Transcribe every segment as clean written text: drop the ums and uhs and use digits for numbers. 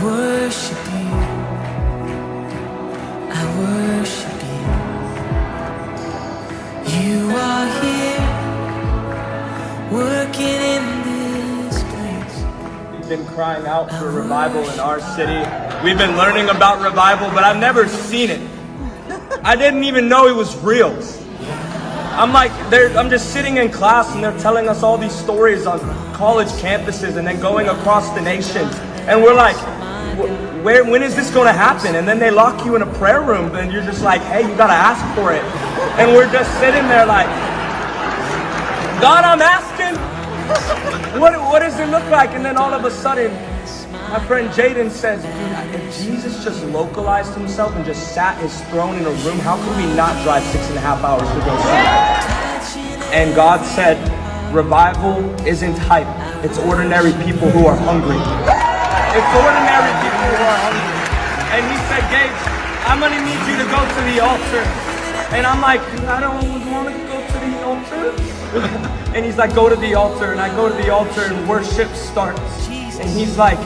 worship you. I worship you. You are here, working in this place. We've been crying out for revival in our city. We've been learning about revival, but I've never seen it. I didn't even know it was real. I'm just sitting in class and they're telling us all these stories on college campuses and then going across the nation. And we're like, when is this going to happen? And then they lock you in a prayer room and you're just like, hey, you got to ask for it. And we're just sitting there like, God, I'm asking, what does it look like? And then all of a sudden, my friend Jaden says, dude, if Jesus just localized himself and just sat his throne in a room, how could we not drive 6.5 hours to go see that? And God said, revival isn't hype. It's ordinary people who are hungry. It's ordinary people who are hungry. And he said, Gage, I'm going to need you to go to the altar. And I'm like, I don't want to go to the altar. And he's like, go to the altar. And I go to the altar and worship starts. And he's like,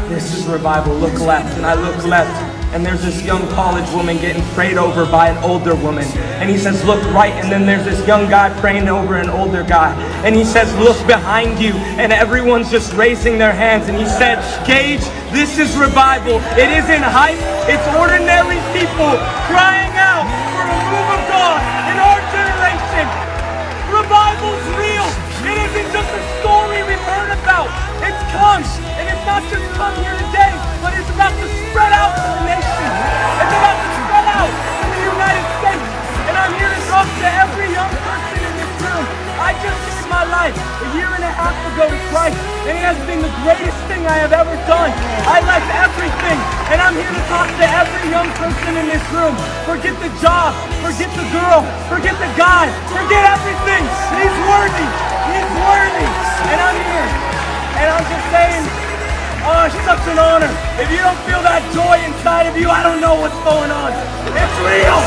this is revival, look left. And I look left, and there's this young college woman getting prayed over by an older woman. And he says, look right, and then there's this young guy praying over an older guy. And he says, look behind you, and everyone's just raising their hands. And he said, Gage, this is revival. It isn't hype, it's ordinary people crying out for a move of God in our generation. Revival's real. It isn't just a story we've heard about. It's come, and it's not just come here today, but it's about to spread out to the nation. It's about to spread out to the United States. And I'm here to talk to every young person in this room. I just gave my life 1.5 years ago to Christ, and it has been the greatest thing I have ever done. I left everything, and I'm here to talk to every young person in this room. Forget the job, forget the girl, forget the guy, forget everything. He's worthy. He's worthy. And I'm here. And I'm just saying, oh, it's such an honor. If you don't feel that joy inside of you, I don't know what's going on. It's real.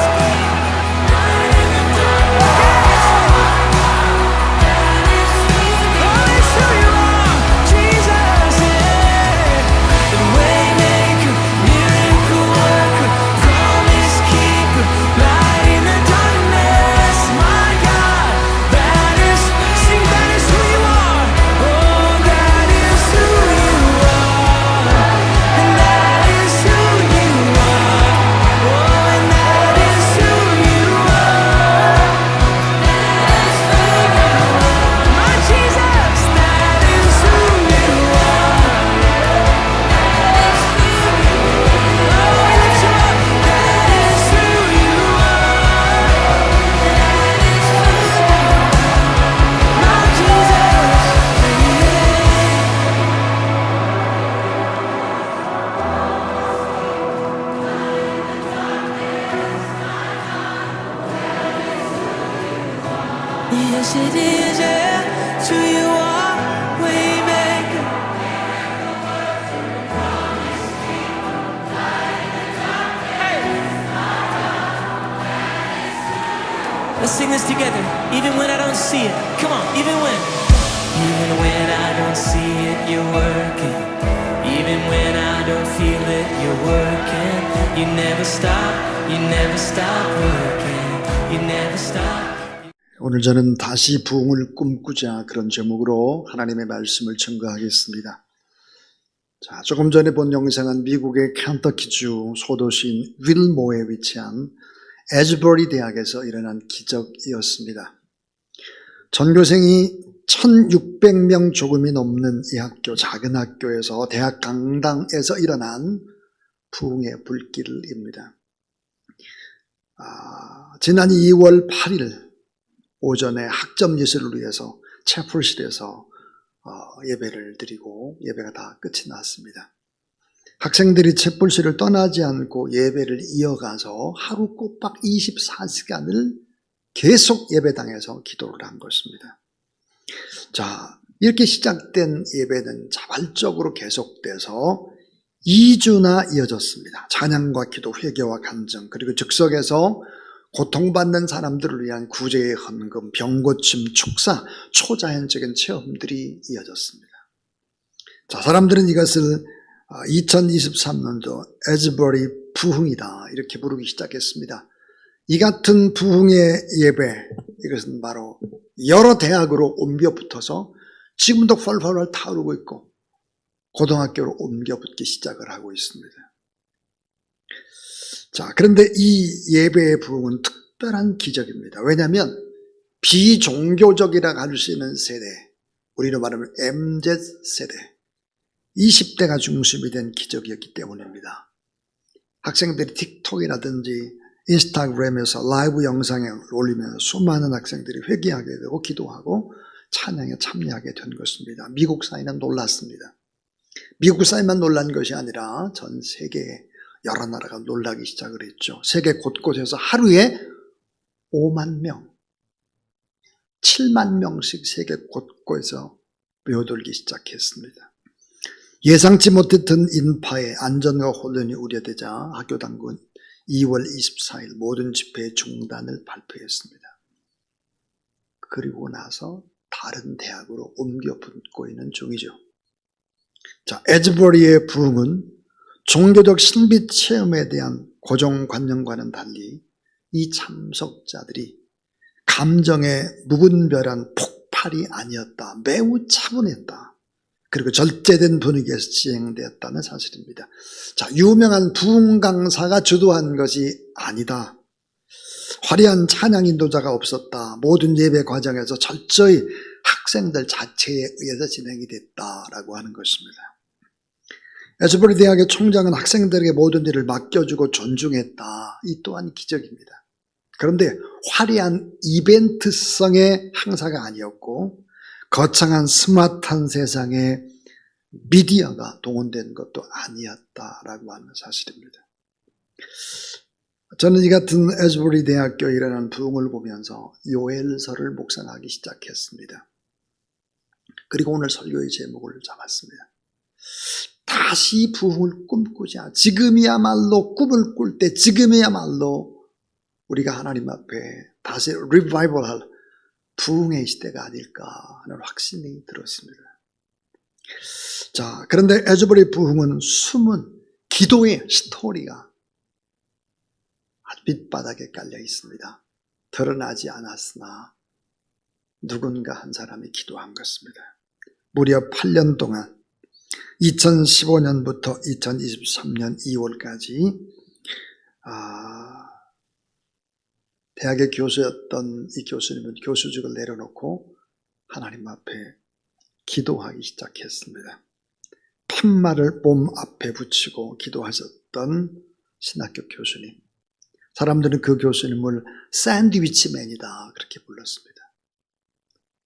Yes, it is, yeah. To you are waymaker. Let's sing this together. Even when I don't see it. Come on, even when I don't see it, you're working. Even when I don't feel it, you're working. You never stop working. You never stop. 오늘 저는 다시 부흥을 꿈꾸자 그런 제목으로 하나님의 말씀을 증거하겠습니다. 자, 조금 전에 본 영상은 미국의 켄터키주 소도시인 윌모어에 위치한 에즈버리 대학에서 일어난 기적이었습니다. 전교생이 1600명 조금이 넘는 이 학교, 작은 학교에서 대학 강당에서 일어난 부흥의 불길입니다. 지난 2월 8일 오전에 학점 예술을 위해서 채플실에서 예배를 드리고 예배가 다 끝이 났습니다. 학생들이 채플실을 떠나지 않고 예배를 이어가서 하루 꼬박 24시간을 계속 예배당에서 기도를 한 것입니다. 자, 이렇게 시작된 예배는 자발적으로 계속돼서 2주나 이어졌습니다. 찬양과 기도, 회개와 간증, 그리고 즉석에서 고통받는 사람들을 위한 구제의 헌금, 병고침, 축사, 초자연적인 체험들이 이어졌습니다. 자, 사람들은 이것을 2023년도 에즈버리 부흥이다 이렇게 부르기 시작했습니다. 이 같은 부흥의 예배, 이것은 바로 여러 대학으로 옮겨 붙어서 지금도 펄펄 타오르고 있고 고등학교로 옮겨 붙기 시작을 하고 있습니다. 자, 그런데 이 예배의 부흥은 특별한 기적입니다. 왜냐하면 비종교적이라고 할 수 있는 세대, 우리로 말하면 MZ세대, 20대가 중심이 된 기적이었기 때문입니다. 학생들이 틱톡이라든지 인스타그램에서 라이브 영상을 올리면서 수많은 학생들이 회개하게 되고 기도하고 찬양에 참여하게 된 것입니다. 미국 사회는 놀랐습니다. 미국 사회만 놀란 것이 아니라 전 세계의 여러 나라가 놀라기 시작을 했죠. 세계 곳곳에서 하루에 5만 명, 7만 명씩 세계 곳곳에서 며들기 시작했습니다. 예상치 못했던 인파의 안전과 혼란이 우려되자 학교 당국은 2월 24일 모든 집회 중단을 발표했습니다. 그리고 나서 다른 대학으로 옮겨 붙고 있는 중이죠. 자, 에즈버리의 부흥은 종교적 신비 체험에 대한 고정관념과는 달리 이 참석자들이 감정의 무분별한 폭발이 아니었다. 매우 차분했다. 그리고 절제된 분위기에서 진행되었다는 사실입니다. 자, 유명한 부흥 강사가 주도한 것이 아니다. 화려한 찬양 인도자가 없었다. 모든 예배 과정에서 철저히 학생들 자체에 의해서 진행이 됐다라고 하는 것입니다. 에즈버리 대학의 총장은 학생들에게 모든 일을 맡겨주고 존중했다. 이 또한 기적입니다. 그런데 화려한 이벤트성의 행사가 아니었고 거창한 스마트한 세상에 미디어가 동원된 것도 아니었다라고 하는 사실입니다. 저는 이 같은 에즈버리 대학교에 일어난 부흥을 보면서 요엘서를 묵상하기 시작했습니다. 그리고 오늘 설교의 제목을 잡았습니다. 다시 부흥을 꿈꾸자. 지금이야말로 꿈을 꿀 때, 지금이야말로 우리가 하나님 앞에 다시 리바이벌할 부흥의 시대가 아닐까 하는 확신이 들었습니다. 자, 그런데 에즈버리 부흥은 숨은 기도의 스토리가 아주 밑바닥에 깔려 있습니다. 드러나지 않았으나 누군가 한 사람이 기도한 것입니다. 무려 8년 동안 2015년부터 2023년 2월까지 대학의 교수였던 이 교수님은 교수직을 내려놓고 하나님 앞에 기도하기 시작했습니다. 팻말을 몸 앞에 붙이고 기도하셨던 신학교 교수님. 사람들은 그 교수님을 샌드위치맨이다 그렇게 불렀습니다.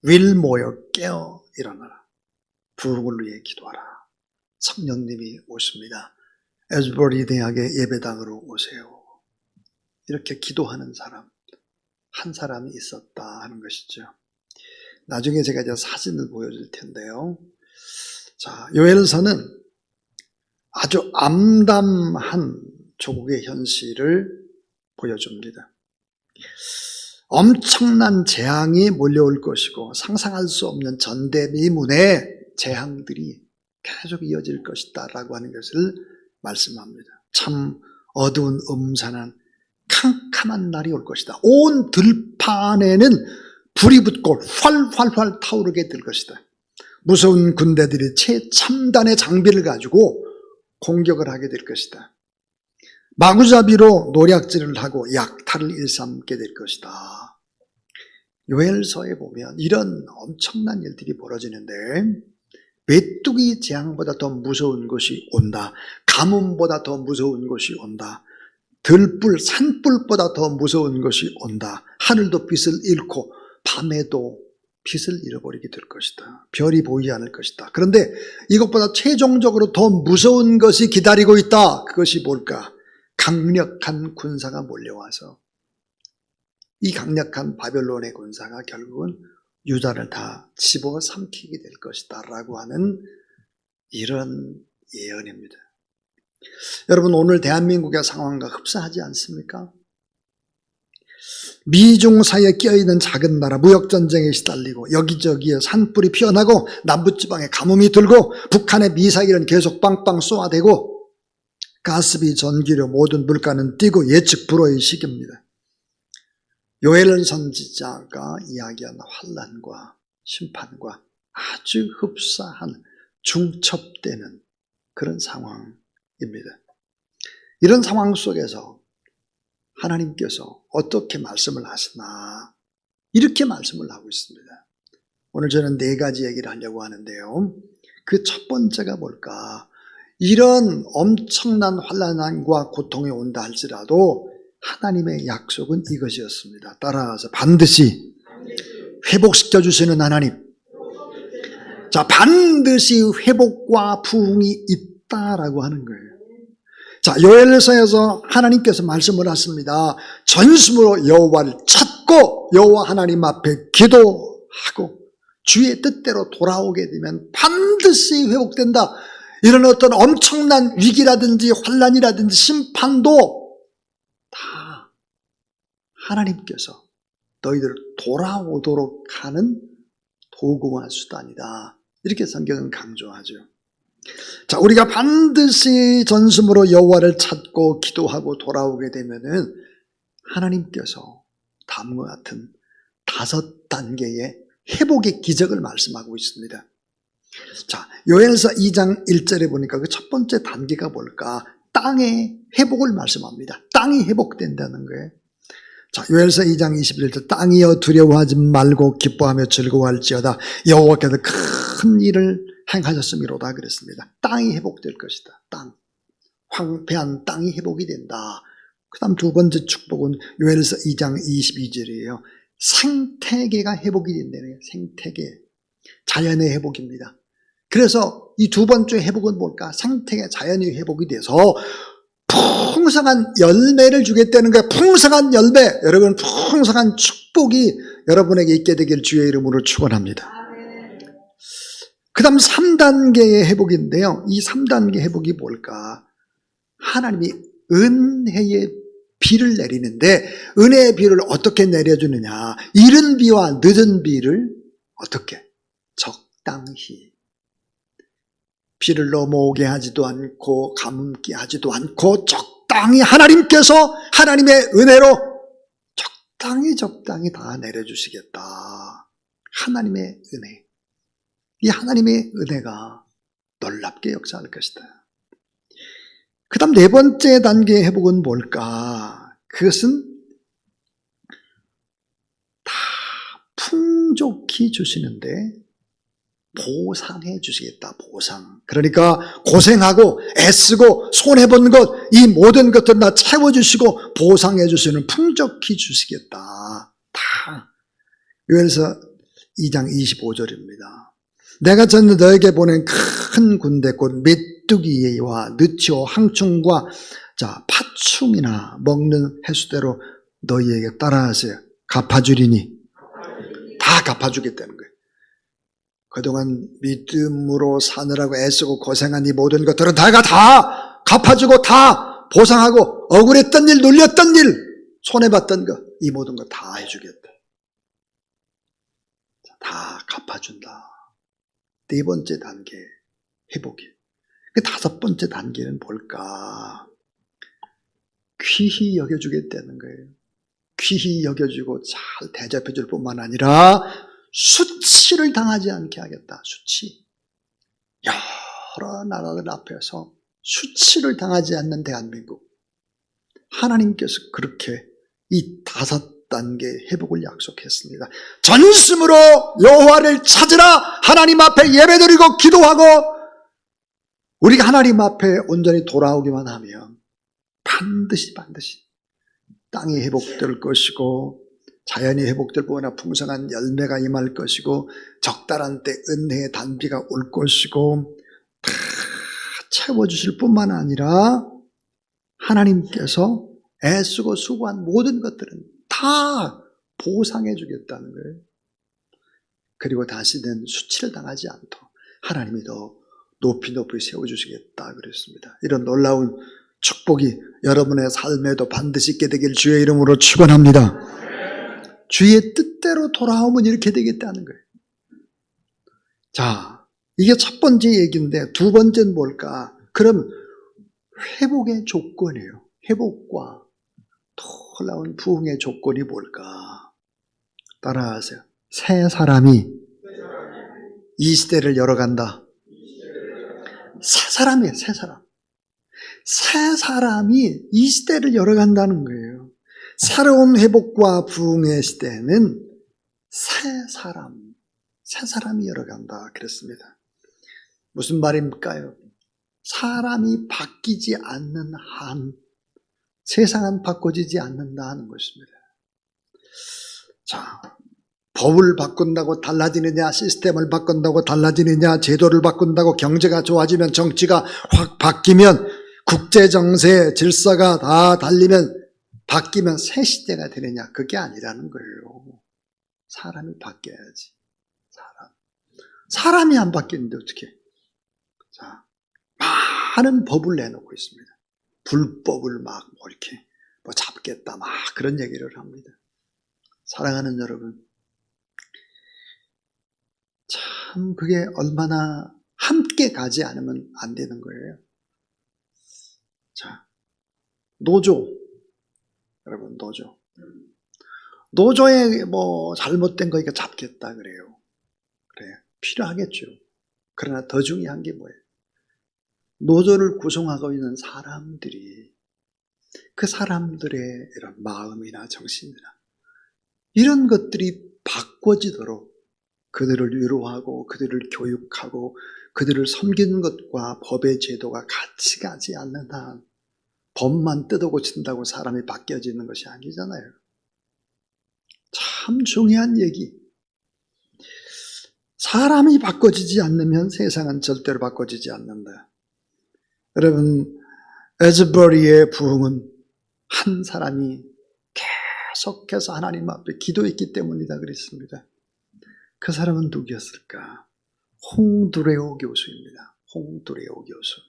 윌 모여 깨어 일어나라. 부흥을 위해 기도하라. 성령님이 오십니다. 에즈버리 대학의 예배당으로 오세요. 이렇게 기도하는 사람, 한 사람이 있었다 하는 것이죠. 나중에 제가 이제 사진을 보여줄 텐데요. 자, 요엘서는 아주 암담한 조국의 현실을 보여줍니다. 엄청난 재앙이 몰려올 것이고 상상할 수 없는 전대미문의 재앙들이 계속 이어질 것이다 라고 하는 것을 말씀합니다. 참 어두운 음산한 캄캄한 날이 올 것이다. 온 들판에는 불이 붙고 활활활 타오르게 될 것이다. 무서운 군대들이 최첨단의 장비를 가지고 공격을 하게 될 것이다. 마구잡이로 노략질을 하고 약탈을 일삼게 될 것이다. 요엘서에 보면 이런 엄청난 일들이 벌어지는데 메뚜기 재앙보다 더 무서운 것이 온다. 가뭄보다 더 무서운 것이 온다. 들불, 산불보다 더 무서운 것이 온다. 하늘도 빛을 잃고 밤에도 빛을 잃어버리게 될 것이다. 별이 보이지 않을 것이다. 그런데 이것보다 최종적으로 더 무서운 것이 기다리고 있다. 그것이 뭘까? 강력한 군사가 몰려와서 이 강력한 바벨론의 군사가 결국은 유다를 다 집어삼키게 될 것이다 라고 하는 이런 예언입니다. 여러분, 오늘 대한민국의 상황과 흡사하지 않습니까? 미중 사이에 끼어있는 작은 나라, 무역전쟁에 시달리고 여기저기에 산불이 피어나고 남부지방에 가뭄이 들고 북한의 미사일은 계속 빵빵 쏘아대고 가스비, 전기료 모든 물가는 뛰고 예측 불허의 시기입니다. 요엘 선지자가 이야기한 환난과 심판과 아주 흡사한 중첩되는 그런 상황입니다. 이런 상황 속에서 하나님께서 어떻게 말씀을 하시나 이렇게 말씀을 하고 있습니다. 오늘 저는 4가지 얘기를 하려고 하는데요. 그 첫 번째가 뭘까? 이런 엄청난 환난과 고통이 온다 할지라도 하나님의 약속은 이것이었습니다. 따라서 반드시 회복시켜 주시는 하나님. 자, 반드시 회복과 부흥이 있다라고 하는 거예요. 자, 요엘서에서 하나님께서 말씀을 하십니다. 전심으로 여호와를 찾고 여호와 하나님 앞에 기도하고 주의 뜻대로 돌아오게 되면 반드시 회복된다. 이런 어떤 엄청난 위기라든지 환난이라든지 심판도 다 하나님께서 너희들 돌아오도록 하는 도구와 수단이다. 이렇게 성경은 강조하죠. 자, 우리가 반드시 전심으로 여호와를 찾고 기도하고 돌아오게 되면은 하나님께서 다음과 같은 5단계의 회복의 기적을 말씀하고 있습니다. 자, 요엘서 2장 1절에 보니까 그 첫 번째 단계가 뭘까? 땅의 회복을 말씀합니다. 땅이 회복된다는 거예요. 자, 요엘서 2장 21절 땅이여 두려워하지 말고 기뻐하며 즐거워할지어다 여호와께서 큰 일을 행하셨음이로다 그랬습니다. 땅이 회복될 것이다. 땅. 황폐한 땅이 회복이 된다. 그 다음 두 번째 축복은 요엘서 2장 22절이에요. 생태계가 회복이 된다는 거예요. 생태계. 자연의 회복입니다. 그래서 이 두 번째 회복은 뭘까? 생태계, 자연의 회복이 돼서 풍성한 열매를 주겠다는 거예요. 풍성한 열매. 여러분, 풍성한 축복이 여러분에게 있게 되길 주의 이름으로 축원합니다. 그 다음 3단계의 회복인데요. 이 3단계 회복이 뭘까? 하나님이 은혜의 비를 내리는데 은혜의 비를 어떻게 내려주느냐? 이른 비와 늦은 비를 어떻게? 적당히. 비를 넘어오게 하지도 않고 가뭄게 하지도 않고 적당히 하나님께서 하나님의 은혜로 적당히 다 내려주시겠다. 하나님의 은혜. 이 하나님의 은혜가 놀랍게 역사할 것이다. 그 다음 4번째 단계의 회복은 뭘까? 그것은 다 풍족히 주시는데 보상해 주시겠다. 보상. 그러니까 고생하고 애쓰고 손해본 것, 이 모든 것들 다 채워주시고 보상해 주시는 풍족히 주시겠다. 다. 요엘서 2장 25절입니다. 내가 전에 너에게 보낸 큰 군대 곧 메뚜기와 느치오 항충과 자 파충이나 먹는 해수대로 너희에게 따라하세요. 갚아주리니 다 갚아주겠다는 거예요. 그동안 믿음으로 사느라고 애쓰고 고생한 이 모든 것들은 다 갚아주고 다 보상하고 억울했던 일, 눌렸던 일, 손해봤던 것, 이 모든 거 다 해주겠다. 다 갚아준다. 4번째 단계 회복이. 그 5번째 단계는 뭘까? 귀히 여겨주겠다는 거예요. 귀히 여겨주고 잘 대접해줄 뿐만 아니라 수치를 당하지 않게 하겠다. 수치. 여러 나라들 앞에서 수치를 당하지 않는 대한민국. 하나님께서 그렇게 이 5단계 회복을 약속했습니다. 전심으로 여호와를 찾으라. 하나님 앞에 예배드리고 기도하고 우리가 하나님 앞에 온전히 돌아오기만 하면 반드시 땅이 회복될 것이고 자연이 회복될 뿐만 아니라 풍성한 열매가 임할 것이고 적달한 때 은혜의 단비가 올 것이고 다 채워주실 뿐만 아니라 하나님께서 애쓰고 수고한 모든 것들은 다 보상해 주겠다는 거예요. 그리고 다시는 수치를 당하지 않도록 하나님이 더 높이 세워주시겠다 그랬습니다. 이런 놀라운 축복이 여러분의 삶에도 반드시 있게 되길 주의 이름으로 축원합니다. 주의 뜻대로 돌아오면 이렇게 되겠다는 거예요. 자, 이게 첫 번째 얘기인데 두 번째는 뭘까? 그럼 회복의 조건이에요. 회복과 놀라운 부흥의 조건이 뭘까? 따라하세요. 새 사람이 이 시대를 열어간다. 새 사람이에요. 새 사람. 새 사람이 이 시대를 열어간다는 거예요. 새로운 회복과 부흥의 시대는 새 사람이 열어간다 그랬습니다. 무슨 말입니까요? 사람이 바뀌지 않는 한 세상은 바꿔지지 않는다는 것입니다. 자, 법을 바꾼다고 달라지느냐, 시스템을 바꾼다고 달라지느냐, 제도를 바꾼다고 경제가 좋아지면, 정치가 확 바뀌면, 국제 정세 질서가 다 달리면, 바뀌면 새 시대가 되느냐, 그게 아니라는 거예요. 사람이 바뀌어야지. 사람이 안 바뀌는데 어떻게? 자, 많은 법을 내놓고 있습니다. 불법을 막 이렇게 잡겠다, 막 그런 얘기를 합니다. 사랑하는 여러분, 참 그게 얼마나 함께 가지 않으면 안 되는 거예요. 자, 노조, 여러분 노조에 잘못된 거 이거 잡겠다 그래요. 그래, 필요하겠죠. 그러나 더 중요한 게 뭐예요? 노조를 구성하고 있는 사람들이 그 사람들의 이런 마음이나 정신이나 이런 것들이 바꿔지도록 그들을 위로하고 그들을 교육하고 그들을 섬기는 것과 법의 제도가 같이 가지 않는 한 법만 뜯어고친다고 사람이 바뀌어지는 것이 아니잖아요. 참 중요한 얘기. 사람이 바꿔지지 않으면 세상은 절대로 바꿔지지 않는다. 여러분, 에즈버리의 부흥은 한 사람이 계속해서 하나님 앞에 기도했기 때문이다 그랬습니다. 그 사람은 누구였을까? 홍두레오 교수입니다. 홍두레오 교수.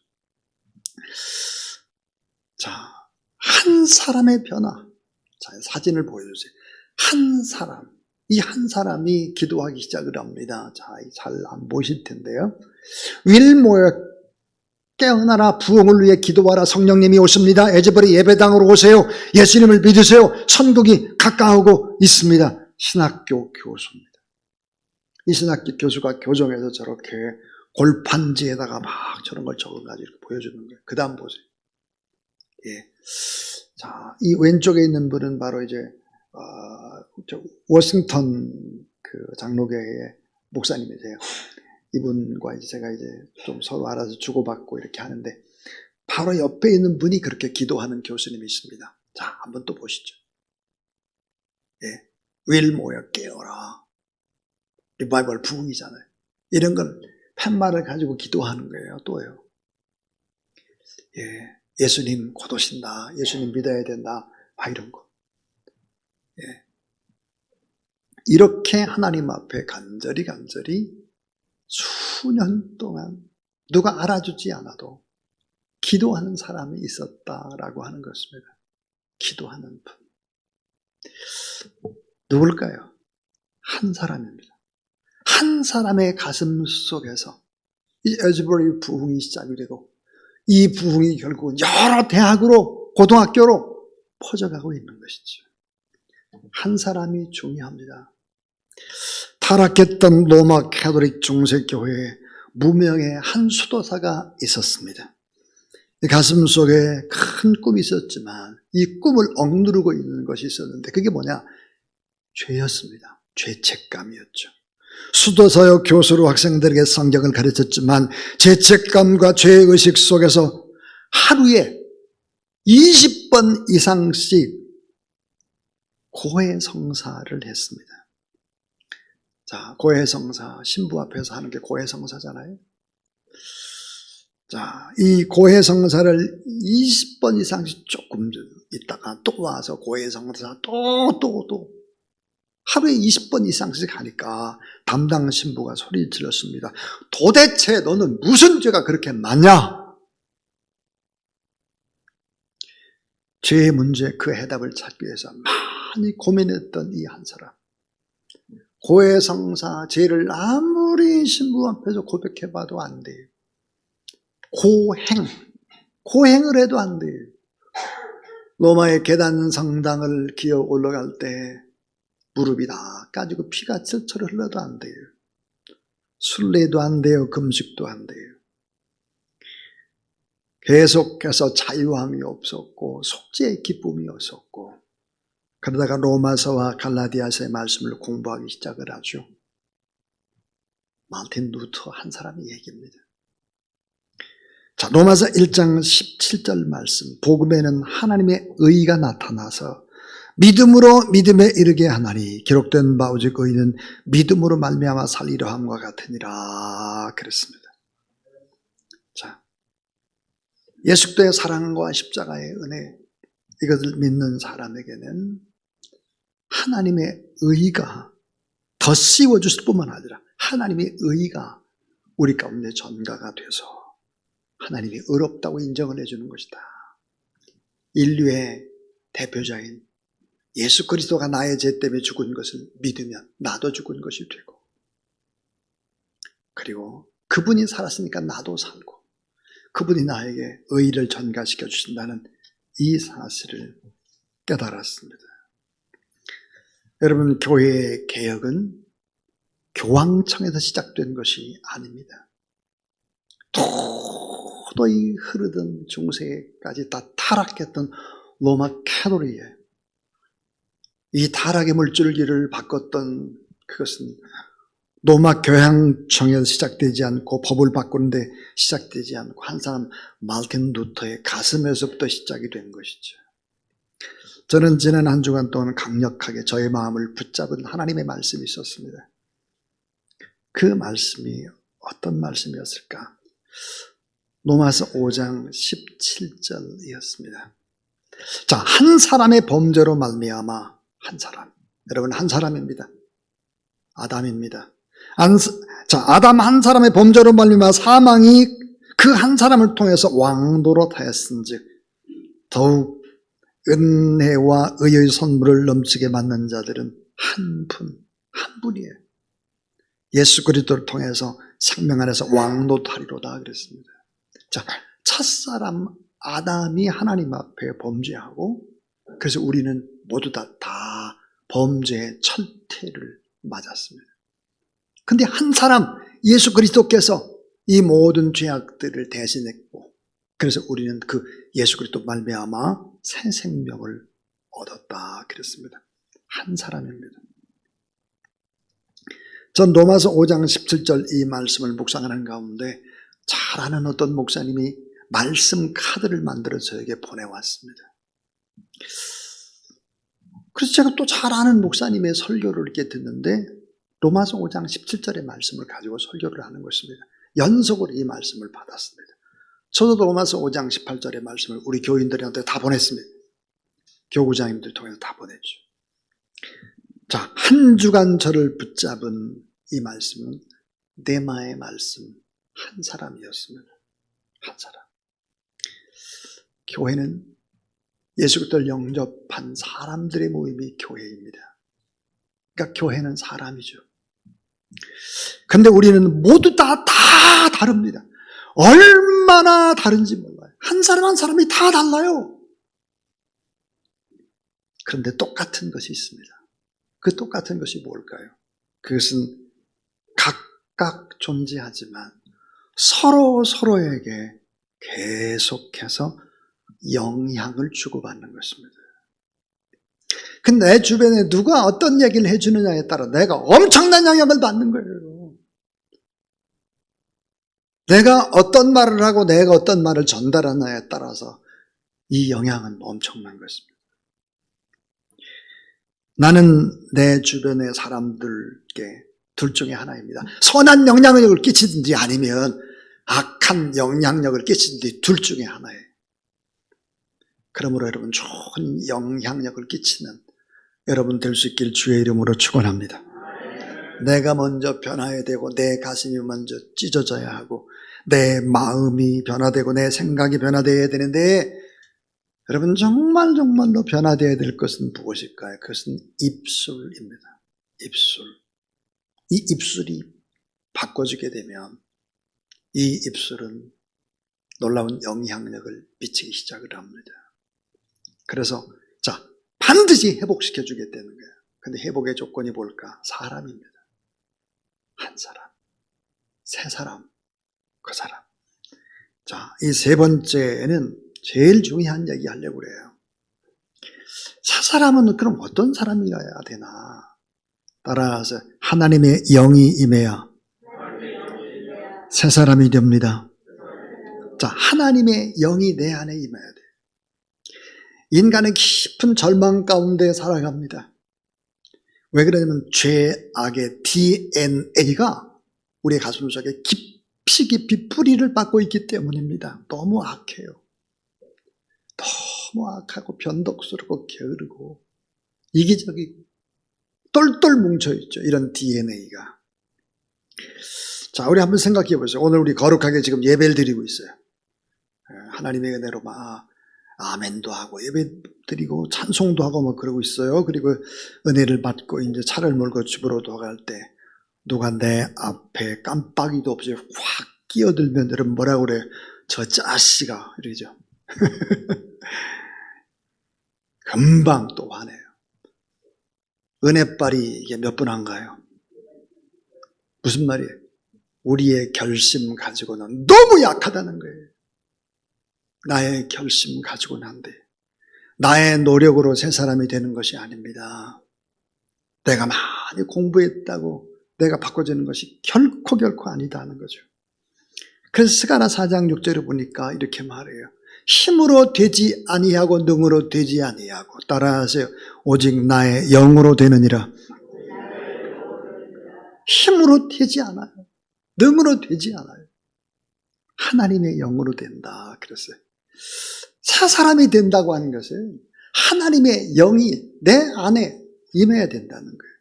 자, 한 사람의 변화. 자, 사진을 보여주세요. 한 사람. 이 한 사람이 기도하기 시작을 합니다. 자, 잘 안 보실 텐데요. 윌모어 깨어나라, 부흥을 위해 기도하라, 성령님이 오십니다. 에즈버리 예배당으로 오세요. 예수님을 믿으세요. 천국이 가까우고 있습니다. 신학교 교수입니다. 이 신학교 교수가 교정에서 저렇게 골판지에다가 막 저런 걸 적어가지고 이렇게 보여주는 거예요. 그 다음 보세요. 예. 자, 이 왼쪽에 있는 분은 바로 이제 워싱턴 그 장로교회의 목사님이세요. 이분과 이제 제가 이제 좀 서로 알아서 주고받고 이렇게 하는데, 바로 옆에 있는 분이 그렇게 기도하는 교수님이 있습니다. 자, 한번 또 보시죠. 예. 윌모어 깨어라. 리바이벌 부흥이잖아요. 이런 걸 팻말을 가지고 기도하는 거예요. 또요. 예. 예수님 곧 오신다. 예수님 믿어야 된다. 막 이런 거. 예. 이렇게 하나님 앞에 간절히 수년 동안 누가 알아주지 않아도 기도하는 사람이 있었다라고 하는 것입니다. 기도하는 분. 누굴까요? 한 사람입니다. 한 사람의 가슴 속에서 이 에즈버리 부흥이 시작이 되고, 이 부흥이 결국은 여러 대학으로, 고등학교로 퍼져가고 있는 것이죠. 한 사람이 중요합니다. 타락했던 로마 캐톨릭 중세교회에 무명의 한 수도사가 있었습니다. 가슴 속에 큰 꿈이 있었지만 이 꿈을 억누르고 있는 것이 있었는데, 그게 뭐냐? 죄였습니다. 죄책감이었죠. 수도사역 교수로 학생들에게 성경을 가르쳤지만 죄책감과 죄의식 속에서 하루에 20번 이상씩 고해성사를 했습니다. 자, 고해성사, 신부 앞에서 하는 게 고해성사잖아요. 자, 이 고해성사를 20번 이상씩 조금 있다가 또 와서 고해성사 또 하루에 20번 이상씩 하니까 담당 신부가 소리 질렀습니다. 도대체 너는 무슨 죄가 그렇게 많냐? 죄의 문제 그 해답을 찾기 위해서 많이 고민했던 이 한 사람. 고해성사 죄를 아무리 신부 앞에서 고백해봐도 안 돼요. 고행을 해도 안 돼요. 로마의 계단 성당을 기어 올라갈 때 무릎이 다 까지고 피가 철철 흘러도 안 돼요. 순례도 안 돼요. 금식도 안 돼요. 계속해서 자유함이 없었고 속죄의 기쁨이 없었고, 그러다가 로마서와 갈라디아서의 말씀을 공부하기 시작을 하죠. 마르틴 루터 한 사람의 얘기입니다. 자, 로마서 1장 17절 말씀. 복음에는 하나님의 의가 나타나서 믿음으로 믿음에 이르게 하나니 기록된 바 오직 의는 믿음으로 말미암아 살리려 함과 같으니라 그랬습니다. 자, 예수 그리스도의 사랑과 십자가의 은혜, 이것을 믿는 사람에게는 하나님의 의가 더 씌워주실 뿐만 아니라 하나님의 의가 우리 가운데 전가가 돼서 하나님이 의롭다고 인정을 해주는 것이다. 인류의 대표자인 예수 그리스도가 나의 죄 때문에 죽은 것을 믿으면 나도 죽은 것이 되고, 그리고 그분이 살았으니까 나도 살고, 그분이 나에게 의를 전가시켜 주신다는 이 사실을 깨달았습니다. 여러분, 교회의 개혁은 교황청에서 시작된 것이 아닙니다. 도저히 흐르던 중세까지 다 타락했던 로마 캐톨릭에 이 타락의 물줄기를 바꿨던, 그것은 로마 교황청에서 시작되지 않고 법을 바꾸는데 시작되지 않고 한 사람 마르틴 루터의 가슴에서부터 시작이 된 것이죠. 저는 지난 한 주간 동안 강력하게 저의 마음을 붙잡은 하나님의 말씀이 있었습니다. 그 말씀이 어떤 말씀이었을까? 로마서 5장 17절이었습니다. 자, 한 사람의 범죄로 말미암아, 한 사람, 여러분 한 사람입니다. 아담입니다. 자, 아담 한 사람의 범죄로 말미암아 사망이 그 한 사람을 통해서 왕도로 타였은즉 더욱 은혜와 의의 선물을 넘치게 받는 자들은 한 분이에요. 예수 그리스도를 통해서 생명 안에서 왕도 타리로다 그랬습니다. 자, 첫사람 아담이 하나님 앞에 범죄하고, 그래서 우리는 모두 다 범죄의 철퇴를 맞았습니다. 근데 한 사람 예수 그리스도께서 이 모든 죄악들을 대신했고, 그래서 우리는 그 예수 그리스도 말미암아 새 생명을 얻었다 그랬습니다. 한 사람입니다. 전 로마서 5장 17절 이 말씀을 묵상하는 가운데 잘 아는 어떤 목사님이 말씀 카드를 만들어 저에게 보내왔습니다. 그래서 제가 또 잘 아는 목사님의 설교를 이렇게 듣는데 로마서 5장 17절의 말씀을 가지고 설교를 하는 것입니다. 연속으로 이 말씀을 받았습니다. 저도 로마서 5장 18절의 말씀을 우리 교인들한테 다 보냈습니다. 교구장님들 통해서 다 보냈죠. 자, 한 주간 저를 붙잡은 이 말씀은 데마의 말씀, 한 사람이었습니다. 한 사람. 교회는 예수 그리스도를 영접한 사람들의 모임이 교회입니다. 그러니까 교회는 사람이죠. 근데 우리는 모두 다 다릅니다. 얼마나 다른지 몰라요. 한 사람 한 사람이 다 달라요. 그런데 똑같은 것이 있습니다. 그 똑같은 것이 뭘까요? 그것은 각각 존재하지만 서로에게 계속해서 영향을 주고받는 것입니다. 근데 내 주변에 누가 어떤 얘기를 해주느냐에 따라 내가 엄청난 영향을 받는 거예요. 내가 어떤 말을 하고 내가 어떤 말을 전달하느냐에 따라서 이 영향은 엄청난 것입니다. 나는 내 주변의 사람들께 둘 중에 하나입니다. 선한 영향력을 끼치든지 아니면 악한 영향력을 끼치든지 둘 중에 하나예요. 그러므로 여러분 좋은 영향력을 끼치는 여러분 될 수 있길 주의 이름으로 축원합니다. 내가 먼저 변화해야 되고 내 가슴이 먼저 찢어져야 하고 내 마음이 변화되고 내 생각이 변화되어야 되는데 여러분 정말로 변화되어야 될 것은 무엇일까요? 그것은 입술입니다. 입술. 이 입술이 바꿔주게 되면 이 입술은 놀라운 영향력을 미치기 시작을 합니다. 그래서 자, 반드시 회복시켜 주겠다는 거예요. 근데 회복의 조건이 뭘까? 사람입니다. 한 사람, 세 사람, 그 사람. 자, 이 세 번째는 제일 중요한 얘기 하려고 그래요. 세 사람은 그럼 어떤 사람이어야 되나? 따라서 하나님의 영이 임해야 새 사람이 됩니다. 자, 하나님의 영이 내 안에 임해야 돼. 인간은 깊은 절망 가운데 살아갑니다. 왜 그러냐면 죄악의 DNA가 우리의 가슴속에 깊이 뿌리를 받고 있기 때문입니다. 너무 악해요. 너무 악하고 변덕스럽고 게으르고 이기적이고 똘똘 뭉쳐있죠. 이런 DNA가. 자, 우리 한번 생각해 보세요. 오늘 우리 거룩하게 지금 예배를 드리고 있어요. 하나님의 은혜로 막 아멘도 하고 예배 드리고 찬송도 하고 막 그러고 있어요. 그리고 은혜를 받고 이제 차를 몰고 집으로 돌아갈 때 누가 내 앞에 깜빡이도 없이 확 끼어들면 여러분 뭐라고 그래요? 저 짜씨가 이러죠. 금방 또 화내요. 은혜빨이 이게 몇 분 안 가요? 무슨 말이에요? 우리의 결심 가지고는 너무 약하다는 거예요. 나의 결심 가지고는 안 돼. 나의 노력으로 새 사람이 되는 것이 아닙니다. 내가 많이 공부했다고 내가 바꿔지는 것이 결코 아니다 하는 거죠. 그래서 스가랴 4장 6절을 보니까 이렇게 말해요. 힘으로 되지 아니하고 능으로 되지 아니하고 따라하세요. 오직 나의 영으로 되느니라. 힘으로 되지 않아요. 능으로 되지 않아요. 하나님의 영으로 된다 그랬어요. 새 사람이 된다고 하는 것은 하나님의 영이 내 안에 임해야 된다는 거예요.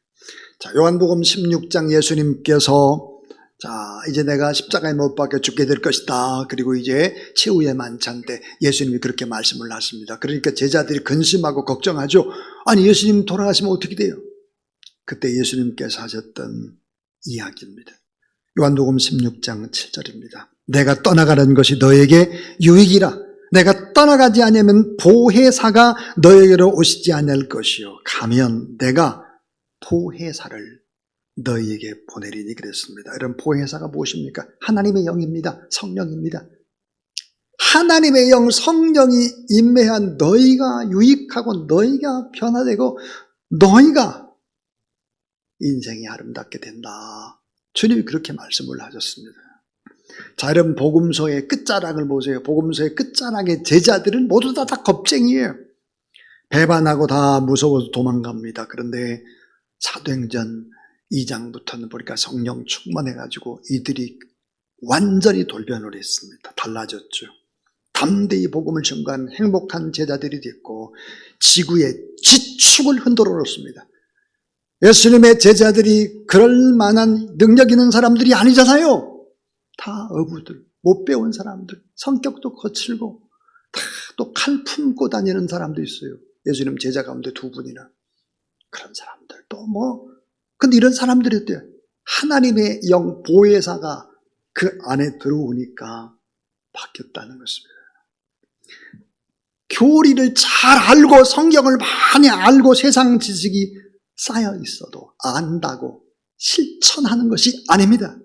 자, 요한복음 16장 예수님께서 자, 이제 내가 십자가에 못 박혀 죽게 될 것이다. 그리고 이제 최후의 만찬 때 예수님이 그렇게 말씀을 하십니다. 그러니까 제자들이 근심하고 걱정하죠. 아니, 예수님 돌아가시면 어떻게 돼요? 그때 예수님께서 하셨던 이야기입니다. 요한복음 16장 7절입니다. 내가 떠나가는 것이 너에게 유익이라. 내가 떠나가지 않으면 보혜사가 너에게로 오시지 않을 것이요. 가면 내가 보혜사를 너희에게 보내리니 그랬습니다. 여러분 보혜사가 무엇입니까? 하나님의 영입니다. 성령입니다. 하나님의 영 성령이 임매한 너희가 유익하고 너희가 변화되고 너희가 인생이 아름답게 된다. 주님이 그렇게 말씀을 하셨습니다. 자, 여러분 복음서의 끝자락을 보세요. 복음서의 끝자락의 제자들은 모두 다 겁쟁이에요. 배반하고 다 무서워서 도망갑니다. 그런데 사도행전 2장부터는 보니까 성령 충만해가지고 이들이 완전히 돌변을 했습니다. 달라졌죠. 담대히 복음을 전가하는 행복한 제자들이 됐고 지구의 지축을 흔들어 놓습니다. 예수님의 제자들이 그럴 만한 능력 있는 사람들이 아니잖아요. 다 어부들, 못 배운 사람들, 성격도 거칠고 다 또 칼 품고 다니는 사람도 있어요. 예수님 제자 가운데 2분이나 그런 사람들 또 근데 이런 사람들이 어때요? 하나님의 영 보혜사가 그 안에 들어오니까 바뀌었다는 것입니다. 교리를 잘 알고 성경을 많이 알고 세상 지식이 쌓여 있어도 안다고 실천하는 것이 아닙니다.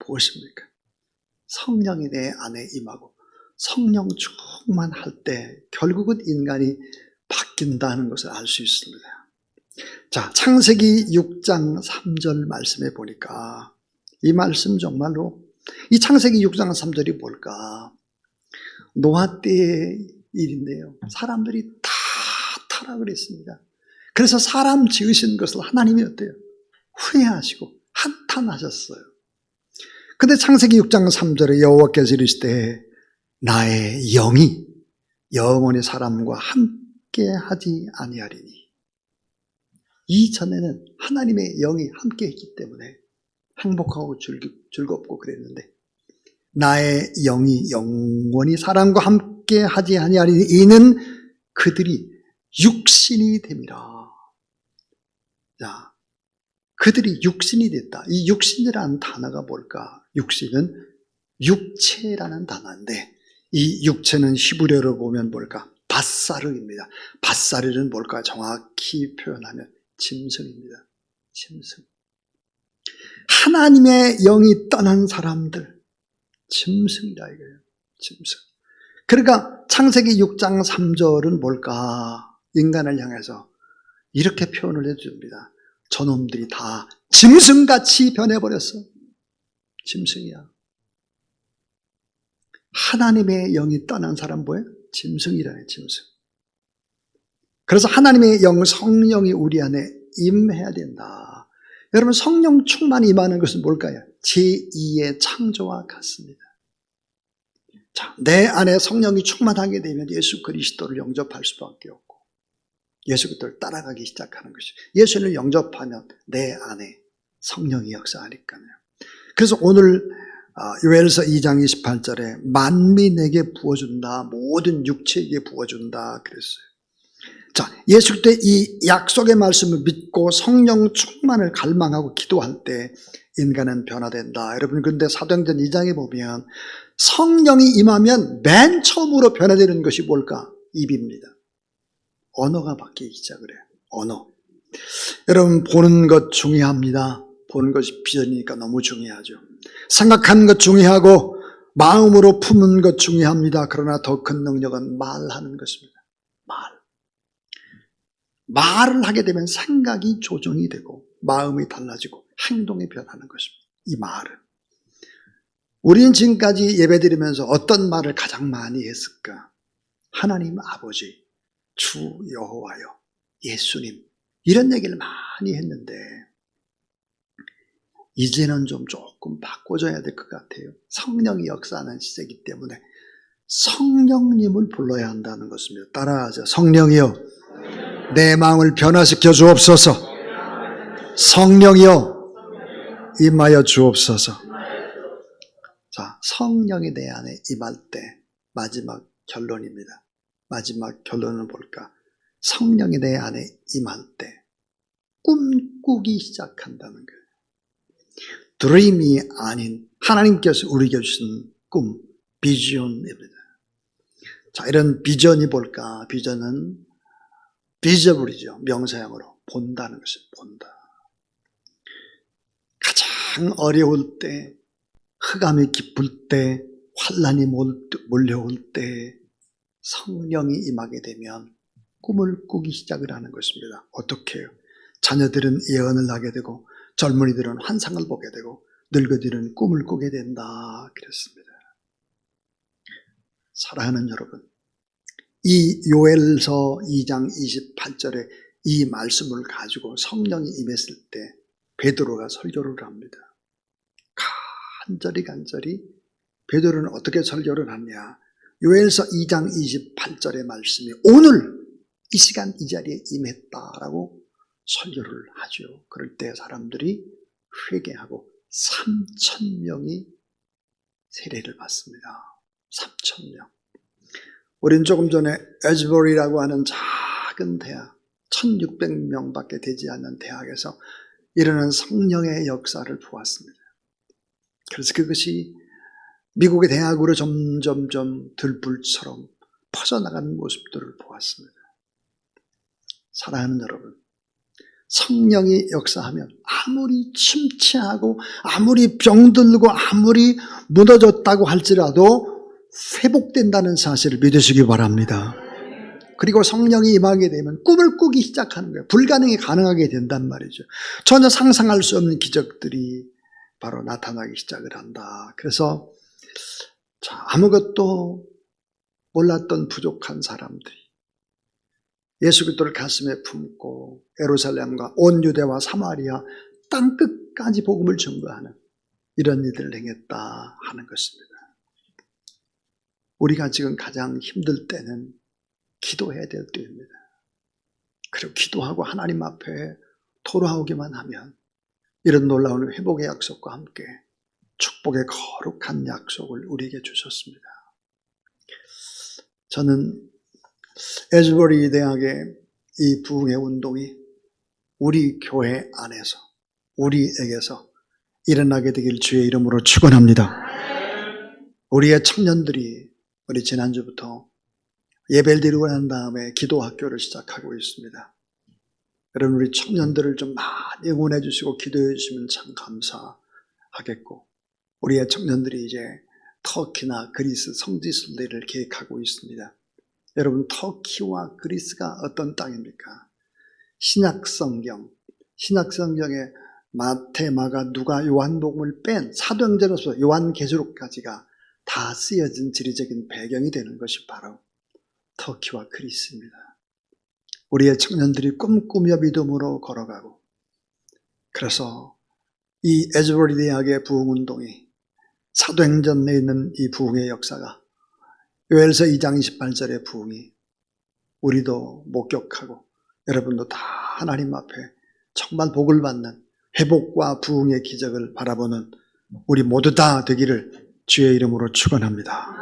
무엇입니까? 성령이 내 안에 임하고 성령 충만할 때 결국은 인간이 바뀐다는 것을 알 수 있습니다. 자, 창세기 6장 3절 말씀에 보니까 이 말씀 정말로 이 창세기 6장 3절이 뭘까? 노아 때의 일인데요. 사람들이 다 타락을 했습니다. 그래서 사람 지으신 것을 하나님이 어때요? 후회하시고 한탄하셨어요. 근데 창세기 6장 3절에 여호와께서 이르시되 나의 영이 영원히 사람과 함께 하지 아니하리니 이전에는 하나님의 영이 함께 했기 때문에 행복하고 즐겁고 그랬는데 나의 영이 영원히 사람과 함께 함께 하지 아니하리니 이는 그들이 육신이 됨이라. 자, 그들이 육신이 됐다. 이 육신이라는 단어가 뭘까? 육신은 육체라는 단어인데 이 육체는 히브리어로 보면 뭘까? 바사르입니다. 바사르는 뭘까? 정확히 표현하면 짐승입니다. 짐승. 하나님의 영이 떠난 사람들, 짐승이다 이거예요. 짐승. 그러니까 창세기 6장 3절은 뭘까? 인간을 향해서 이렇게 표현을 해줍니다. 저놈들이 다 짐승같이 변해버렸어. 짐승이야. 하나님의 영이 떠난 사람 뭐예요? 짐승이라네, 짐승. 그래서 하나님의 영, 성령이 우리 안에 임해야 된다. 여러분, 성령 충만이 임하는 것은 뭘까요? 제2의 창조와 같습니다. 자, 내 안에 성령이 충만하게 되면 예수 그리스도를 영접할 수밖에 없고 예수 그리스도를 따라가기 시작하는 것이. 예수를 영접하면 내 안에 성령이 역사하니까요. 그래서 오늘 요엘서 2장 28절에 만민에게 부어준다, 모든 육체에게 부어준다 그랬어요. 자, 예수 그리스도의 이 약속의 말씀을 믿고 성령 충만을 갈망하고 기도할 때 인간은 변화된다. 여러분, 그런데 사도행전 2장에 보면 성령이 임하면 맨 처음으로 변화되는 것이 뭘까? 입입니다. 언어가 바뀌기 시작을 해요. 언어. 여러분, 보는 것 중요합니다. 보는 것이 비전이니까 너무 중요하죠. 생각하는 것 중요하고 마음으로 품는 것 중요합니다. 그러나 더 큰 능력은 말하는 것입니다. 말을 하게 되면 생각이 조정이 되고 마음이 달라지고 행동이 변하는 것입니다. 이 말은. 우리는 지금까지 예배드리면서 어떤 말을 가장 많이 했을까? 하나님 아버지, 주 여호와여, 예수님, 이런 얘기를 많이 했는데 이제는 좀 조금 바꿔줘야 될 것 같아요. 성령이 역사하는 시대이기 때문에 성령님을 불러야 한다는 것입니다. 따라하죠. 성령이여, 내 마음을 변화시켜 주옵소서. 성령이여, 임하여 주옵소서. 자, 성령이 내 안에 임할 때 마지막 결론입니다. 마지막 결론은 뭘까? 성령이 내 안에 임할 때 꿈꾸기 시작한다는 거예요. 드림이 아닌 하나님께서 우리에게 주신 꿈, 비전입니다. 자, 이런 비전이 뭘까? 비전은 비저블이죠. 명사형으로 본다는 것을 본다. 가장 어려울 때, 흑암이 깊을 때, 환난이 몰려올 때 성령이 임하게 되면 꿈을 꾸기 시작을 하는 것입니다. 어떻게 해요? 자녀들은 예언을 하게 되고 젊은이들은 환상을 보게 되고 늙은이들은 꿈을 꾸게 된다 그랬습니다. 사랑하는 여러분, 이 요엘서 2장 28절에 이 말씀을 가지고 성령이 임했을 때 베드로가 설교를 합니다. 간절히 베드로는 어떻게 설교를 하냐? 요엘서 2장 28절의 말씀이 오늘 이 시간 이 자리에 임했다라고 설교를 하죠. 그럴 때 사람들이 회개하고 3,000명이 세례를 받습니다. 3,000명. 우린 조금 전에 에즈버리라고 하는 작은 대학, 1,600명밖에 되지 않는 대학에서 일어난 성령의 역사를 보았습니다. 그래서 그것이 미국의 대학으로 점점점 들불처럼 퍼져나가는 모습들을 보았습니다. 사랑하는 여러분, 성령이 역사하면 아무리 침체하고 아무리 병들고 아무리 무너졌다고 할지라도 회복된다는 사실을 믿으시기 바랍니다. 그리고 성령이 임하게 되면 꿈을 꾸기 시작하는 거예요. 불가능이 가능하게 된단 말이죠. 전혀 상상할 수 없는 기적들이 바로 나타나기 시작을 한다. 그래서 아무것도 몰랐던 부족한 사람들이 예수 그리스도를 가슴에 품고 예루살렘과 온 유대와 사마리아 땅끝까지 복음을 증거하는 이런 일들을 행했다 하는 것입니다. 우리가 지금 가장 힘들 때는 기도해야 될 때입니다. 그리고 기도하고 하나님 앞에 돌아오기만 하면 이런 놀라운 회복의 약속과 함께 축복의 거룩한 약속을 우리에게 주셨습니다. 저는 에즈버리 대학의 이 부흥의 운동이 우리 교회 안에서, 우리에게서 일어나게 되길 주의 이름으로 축원합니다. 우리의 청년들이 우리 지난주부터 예배를 드리고 난 다음에 기도 학교를 시작하고 있습니다. 여러분, 우리 청년들을 좀 많이 응원해 주시고 기도해 주시면 참 감사하겠고, 우리의 청년들이 이제 터키나 그리스 성지 순례를 계획하고 있습니다. 여러분, 터키와 그리스가 어떤 땅입니까? 신약성경에 마태, 마가, 누가, 요한복음을 뺀 사도행전에서 요한계시록까지가 다 쓰여진 지리적인 배경이 되는 것이 바로 터키와 그리스입니다. 우리의 청년들이 꿈꾸며 믿음으로 걸어가고, 그래서 이 에즈버리 대학의 부흥운동이, 사도행전에 있는 이 부흥의 역사가, 요엘서 2장 28절의 부흥이 우리도 목격하고 여러분도 다 하나님 앞에 정말 복을 받는 회복과 부흥의 기적을 바라보는 우리 모두 다 되기를 주의 이름으로 축원합니다.